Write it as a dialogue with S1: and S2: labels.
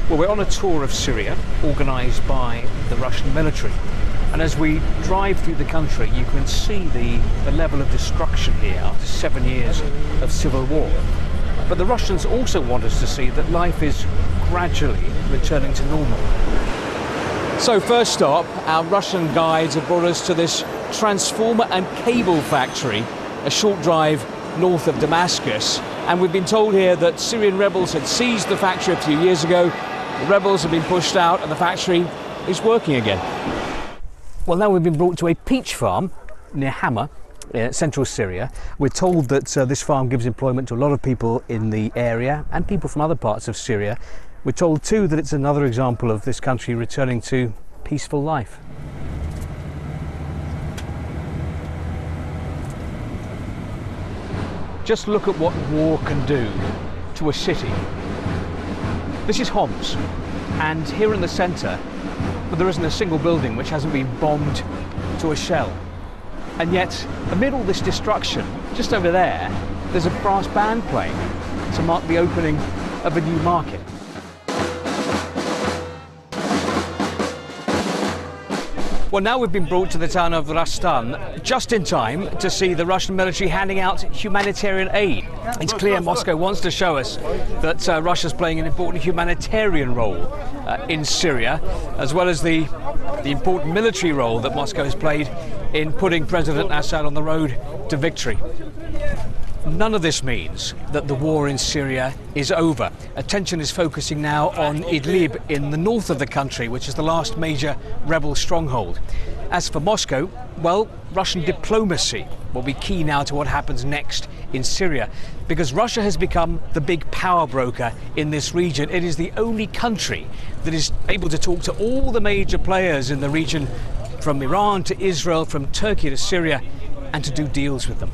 S1: Well, we're on a tour of Syria, organised by the Russian military. And as we drive through the country, you can see the level of destruction here after 7 years of civil war. But the Russians also want us to see that life is gradually returning to normal. So first stop, our Russian guides have brought us to this transformer and cable factory, a short drive north of Damascus. And we've been told here that Syrian rebels had seized the factory a few years ago. The rebels have been pushed out and the factory is working again. Well, now we've been brought to a peach farm near Hama, central Syria. We're told that this farm gives employment to a lot of people in the area and people from other parts of Syria. We're told too that it's another example of this country returning to peaceful life. Just look at what war can do to a city. This is Homs, and here in the centre, well, there isn't a single building which hasn't been bombed to a shell. And yet, amid all this destruction, just over there, there's a brass band playing to mark the opening of a new market. Well, now we've been brought to the town of Rastan just in time to see the Russian military handing out humanitarian aid. It's clear Moscow wants to show us that Russia's playing an important humanitarian role in Syria, as well as the important military role that Moscow has played in putting President Assad on the road to victory. None of this means that the war in Syria is over. Attention is focusing now on Idlib in the north of the country, which is the last major rebel stronghold. As for Moscow, well, Russian diplomacy will be key now to what happens next in Syria, because Russia has become the big power broker in this region. It is the only country that is able to talk to all the major players in the region, from Iran to Israel, from Turkey to Syria, and to do deals with them.